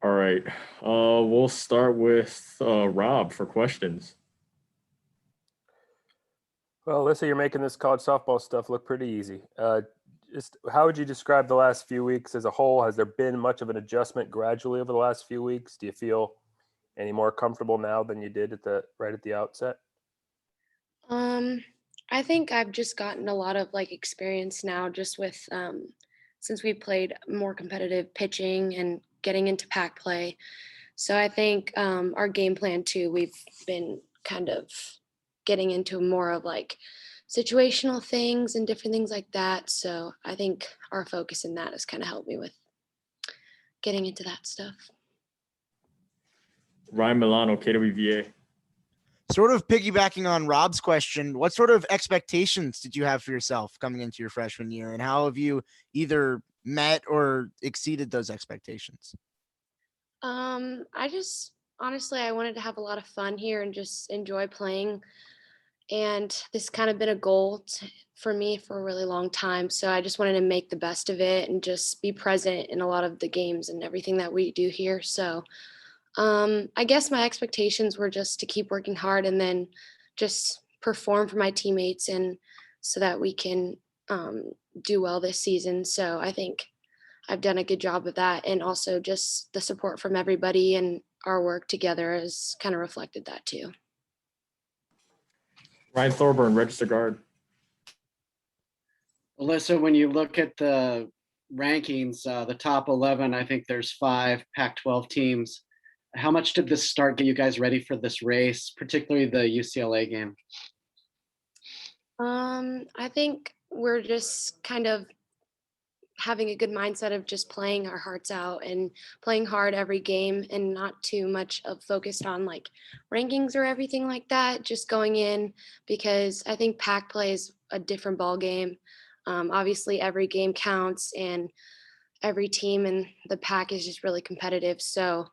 All right. We'll start with Rob for questions. Well, Alyssa, you're making this college softball stuff look pretty easy. Just how would you describe the last few weeks as a whole? Has there been much of an adjustment gradually over the last few weeks? Do you feel any more comfortable now than you did right at the outset? Um, I think I've just gotten a lot of like experience now just with since we played more competitive pitching and getting into pack play. So I think our game plan too, we've been kind of getting into more of like situational things and different things like that. So I think our focus in that has kind of helped me with getting into that stuff. Ryan Milano, KWVA. Sort of piggybacking on Rob's question, what sort of expectations did you have for yourself coming into your freshman year, and how have you either met or exceeded those expectations? I just honestly I wanted to have a lot of fun here and just enjoy playing. And this kind of been a goal for me for a really long time. So I just wanted to make the best of it and just be present in a lot of the games and everything that we do here. So I guess my expectations were just to keep working hard and then just perform for my teammates and so that we can um, do well this season. So I think I've done a good job of that. And also just the support from everybody and our work together has kind of reflected that too. Ryan Thorburn, register guard. Alyssa, when you look at the rankings, the top 11, I think there's 5 Pac-12 teams. How much did this start get you guys ready for this race, particularly the UCLA game? I think we're just kind of having a good mindset of just playing our hearts out and playing hard every game and not too much of focused on like rankings or everything like that. Just going in because I think pack play is a different ball game. Obviously, every game counts and every team in the pack is just really competitive. So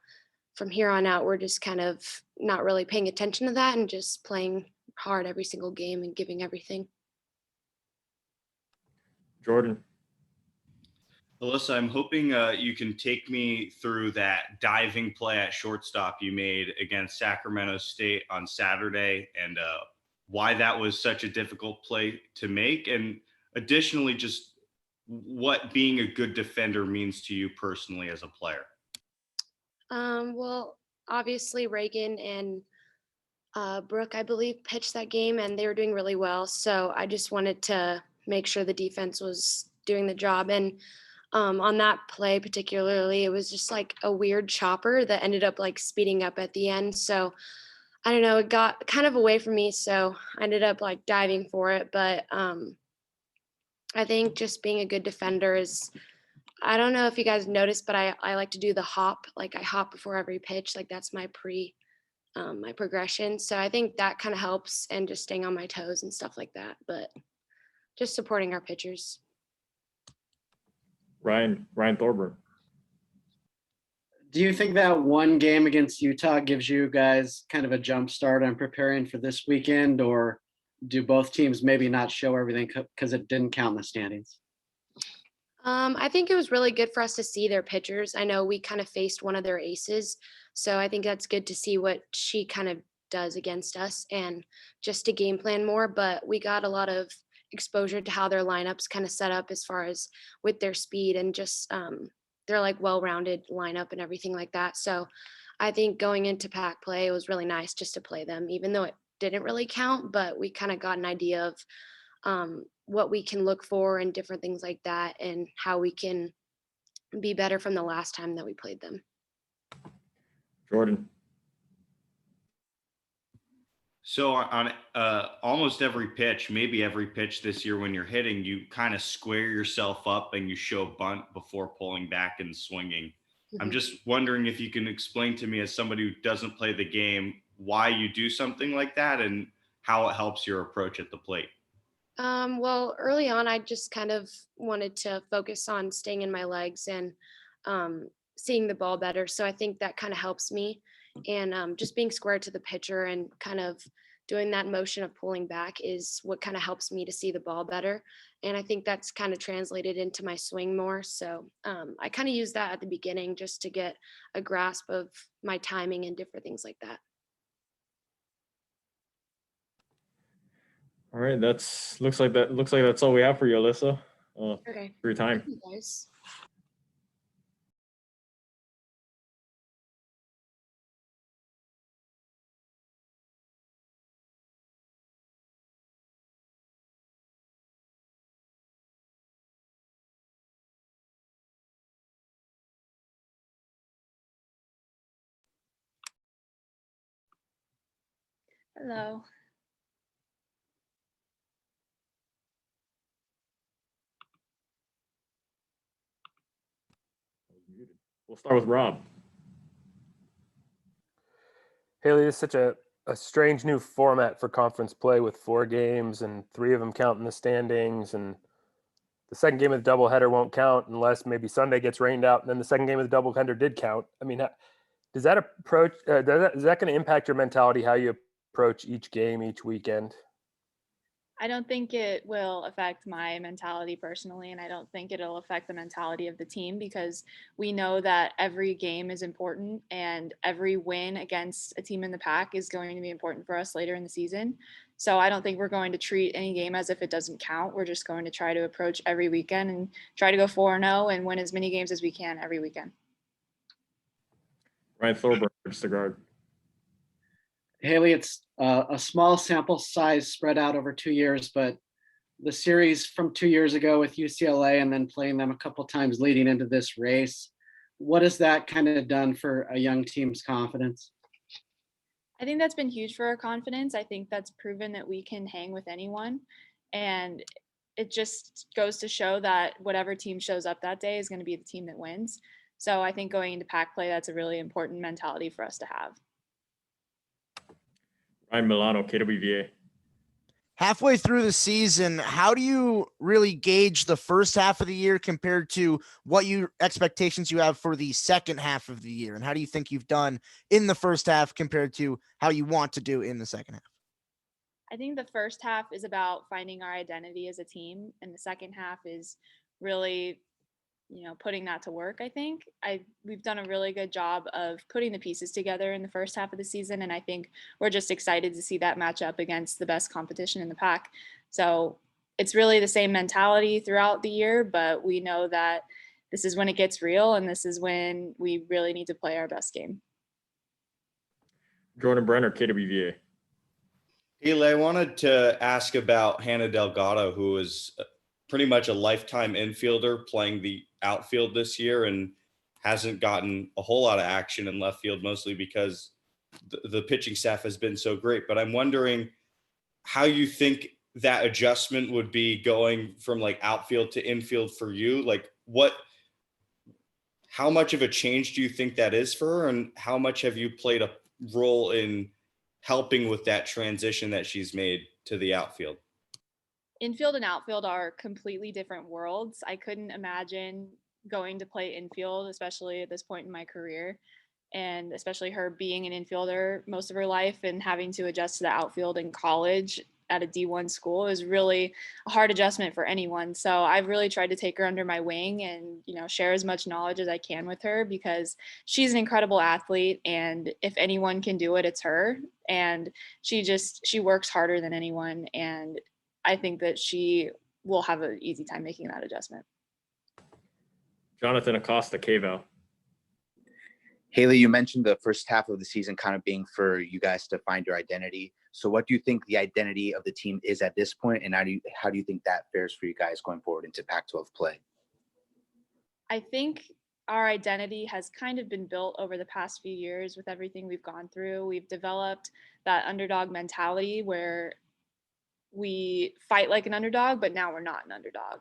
from here on out, we're just kind of not really paying attention to that and just playing hard every single game and giving everything. Jordan. Alyssa, I'm hoping you can take me through that diving play at shortstop you made against Sacramento State on Saturday and why that was such a difficult play to make. And additionally, just what being a good defender means to you personally as a player. Well, obviously Reagan and Brooke, I believe, pitched that game, and they were doing really well. So I just wanted to make sure the defense was doing the job. And on that play particularly, it was just like a weird chopper that ended up like speeding up at the end. So I don't know, it got kind of away from me. So I ended up like diving for it. But I think just being a good defender is, I don't know if you guys noticed, but I like to do the hop. Like I hop before every pitch. Like that's my progression. So I think that kind of helps and just staying on my toes and stuff like that. But just supporting our pitchers. Ryan Thorburn. Do you think that one game against Utah gives you guys kind of a jump start on preparing for this weekend, or do both teams maybe not show everything because it didn't count in the standings? I think it was really good for us to see their pitchers. I know we kind of faced one of their aces, so I think that's good to see what she kind of does against us and just to game plan more. But we got a lot of exposure to how their lineups kind of set up as far as with their speed and just their like well-rounded lineup and everything like that. So I think going into pack play, it was really nice just to play them, even though it didn't really count. But we kind of got an idea of what we can look for and different things like that and how we can be better from the last time that we played them. Jordan. So on almost every pitch, maybe every pitch this year when you're hitting, you kind of square yourself up and you show bunt before pulling back and swinging. I'm Mhm. just wondering if you can explain to me as somebody who doesn't play the game, why you do something like that and how it helps your approach at the plate. Well, early on, I just kind of wanted to focus on staying in my legs and seeing the ball better. So I think that kind of helps me. And just being square to the pitcher and kind of doing that motion of pulling back is what kind of helps me to see the ball better. And I think that's kind of translated into my swing more. So I kind of use that at the beginning just to get a grasp of my timing and different things like that. All right, looks like that's all we have for you, Alyssa. Okay. For your time. Thank you guys. Hello. We'll start with Rob. Haley, this is such a strange new format for conference play with 4 games and 3 of them count in the standings. And the second game of the doubleheader won't count unless maybe Sunday gets rained out. And then the second game of the doubleheader did count. I mean, does that approach, is that going to impact your mentality, how you approach each game, each weekend? I don't think it will affect my mentality personally, and I don't think it'll affect the mentality of the team because we know that every game is important and every win against a team in the pack is going to be important for us later in the season. So I don't think we're going to treat any game as if it doesn't count. We're just going to try to approach every weekend and try to go 4-0 and win as many games as we can every weekend. Ryan Thorburn, the guard. Haley, it's a small sample size spread out over 2 years, but the series from 2 years ago with UCLA and then playing them a couple times leading into this race, what has that kind of done for a young team's confidence? I think that's been huge for our confidence. I think that's proven that we can hang with anyone. And it just goes to show that whatever team shows up that day is going to be the team that wins. So I think going into pack play, that's a really important mentality for us to have. Ryan Milano, KWVA. Halfway through the season, how do you really gauge the first half of the year compared to what expectations you have for the second half of the year? And how do you think you've done in the first half compared to how you want to do in the second half? I think the first half is about finding our identity as a team, and the second half is really, putting that to work. I think we've done a really good job of putting the pieces together in the first half of the season, and I think we're just excited to see that match up against the best competition in the pack. So it's really the same mentality throughout the year, but we know that this is when it gets real, and this is when we really need to play our best game. Jordan Brenner, KWVA. Haley, I wanted to ask about Hannah Delgado, who is pretty much a lifetime infielder playing the outfield this year and hasn't gotten a whole lot of action in left field, mostly because the pitching staff has been so great. But I'm wondering how you think that adjustment would be going from like outfield to infield for you. Like how much of a change do you think that is for her? And how much have you played a role in helping with that transition that she's made to the outfield? Infield and outfield are completely different worlds. I couldn't imagine going to play infield, especially at this point in my career, and especially her being an infielder most of her life and having to adjust to the outfield in college at a D1 school is really a hard adjustment for anyone. So I've really tried to take her under my wing and, share as much knowledge as I can with her because she's an incredible athlete. And if anyone can do it, it's her. And she works harder than anyone. And I think that she will have an easy time making that adjustment. Jonathan Acosta, KVAL. Haley, you mentioned the first half of the season kind of being for you guys to find your identity. So what do you think the identity of the team is at this point, and how do you think that fares for you guys going forward into Pac-12 play? I think our identity has kind of been built over the past few years with everything we've gone through. We've developed that underdog mentality where we fight like an underdog, but now we're not an underdog.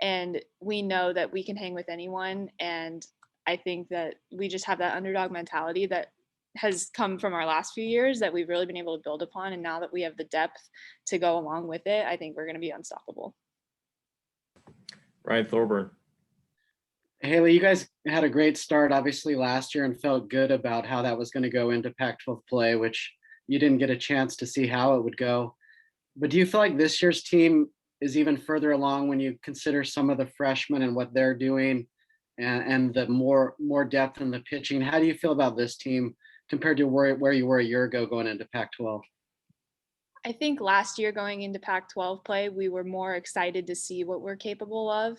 And we know that we can hang with anyone. And I think that we just have that underdog mentality that has come from our last few years that we've really been able to build upon. And now that we have the depth to go along with it, I think we're going to be unstoppable. Ryan Thorburn. Haley, you guys had a great start, obviously, last year and felt good about how that was going to go into Pac-12 play, which you didn't get a chance to see how it would go. But do you feel like this year's team is even further along when you consider some of the freshmen and what they're doing and the more depth in the pitching. How do you feel about this team compared to where you were a year ago going into Pac-12? I think last year going into Pac-12 play, we were more excited to see what we're capable of.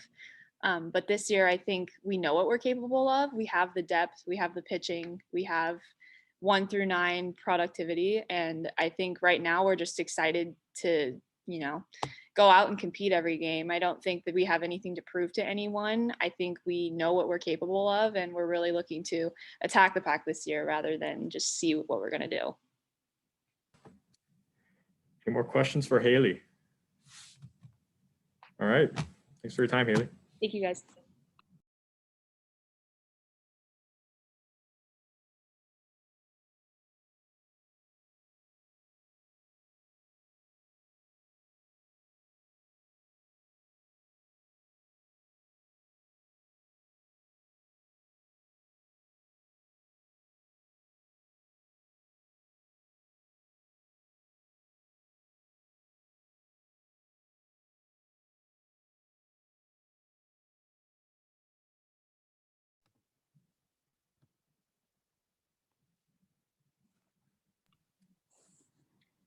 But this year, I think we know what we're capable of. We have the depth, we have the pitching, we have 1 through 9 productivity. And I think right now we're just excited to, go out and compete every game. I don't think that we have anything to prove to anyone. I think we know what we're capable of, and we're really looking to attack the pack this year rather than just see what we're going to do. Any more questions for Haley? All right. Thanks for your time, Haley. Thank you, guys.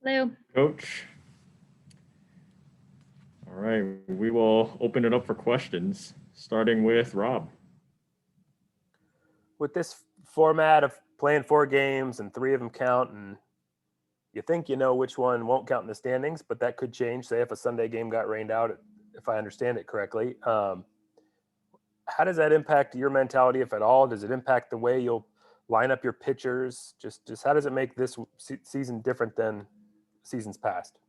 Hello. Coach. All right, we will open it up for questions, starting with Rob. With this format of playing 4 games and 3 of them count, and you think you know which one won't count in the standings, but that could change. Say if a Sunday game got rained out, if I understand it correctly. How does that impact your mentality, if at all? Does it impact the way you'll line up your pitchers? Just how does it make this season different than seasons past?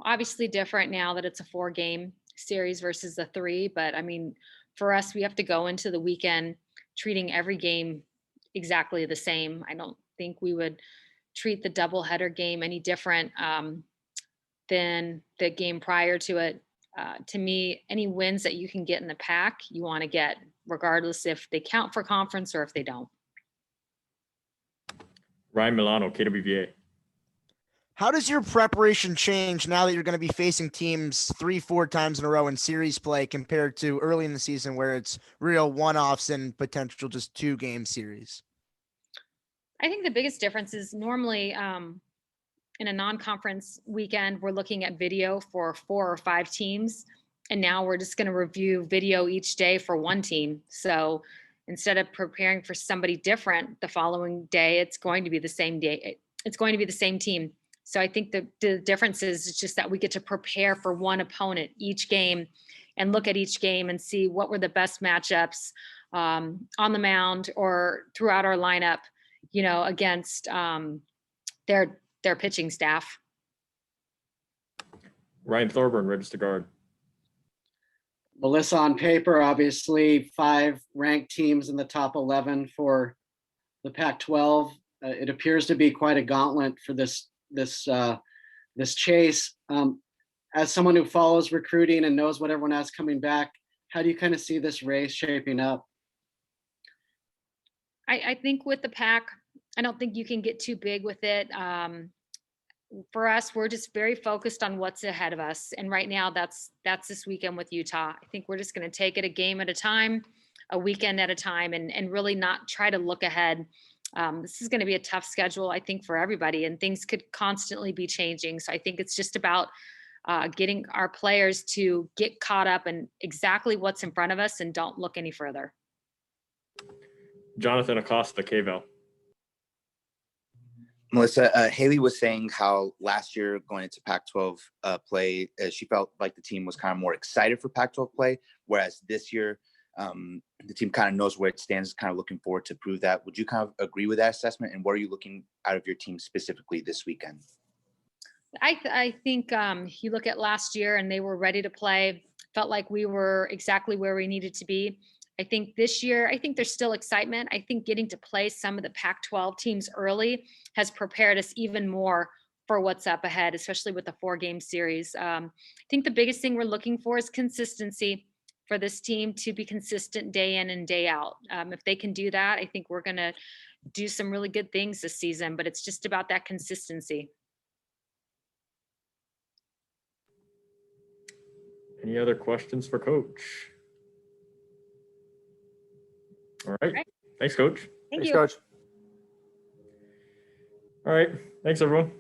Obviously different now that it's a 4-game series versus the 3, but I mean, for us, we have to go into the weekend treating every game exactly the same. I don't think we would treat the doubleheader game any different than the game prior to it. To me, any wins that you can get in the pack, you want to get, regardless if they count for conference or if they don't. Ryan Milano, KWVA. How does your preparation change now that you're going to be facing teams 3-4 times in a row in series play compared to early in the season where it's real one-offs and potential just 2-game series? I think the biggest difference is normally in a non-conference weekend, we're looking at video for 4 or 5 teams. And now we're just going to review video each day for 1 team. So instead of preparing for somebody different the following day, it's going to be the same day. It's going to be the same team. So I think the difference is just that we get to prepare for one opponent each game and look at each game and see what were the best matchups on the mound or throughout our lineup, against their pitching staff. Ryan Thorburn, Register Guard. Melissa, on paper, obviously 5 ranked teams in the top 11 for the Pac-12. It appears to be quite a gauntlet for this chase. As someone who follows recruiting and knows what everyone has coming back, how do you kind of see this race shaping up? I think with the pack, I don't think you can get too big with it. For us, we're just very focused on what's ahead of us. And right now that's this weekend with Utah. I think we're just going to take it a game at a time, a weekend at a time, and really not try to look ahead. This is going to be a tough schedule, I think, for everybody, and things could constantly be changing. So I think it's just about getting our players to get caught up in exactly what's in front of us and don't look any further. Jonathan Acosta, KVAL. Melissa, Haley was saying how last year going into Pac-12 play, she felt like the team was kind of more excited for Pac-12 play, whereas this year the team kind of knows where it stands, kind of looking forward to prove that. Would you kind of agree with that assessment? And what are you looking out of your team specifically this weekend? I think you look at last year and they were ready to play, felt like we were exactly where we needed to be. I think this year, I think there's still excitement. I think getting to play some of the Pac-12 teams early has prepared us even more for what's up ahead, especially with the 4-game series. I think the biggest thing we're looking for is consistency for this team to be consistent day in and day out. If they can do that, I think we're going to do some really good things this season, but it's just about that consistency. Any other questions for Coach? All right. right. Thanks, Coach. Thank Thanks, you. Coach. All right. Thanks, everyone.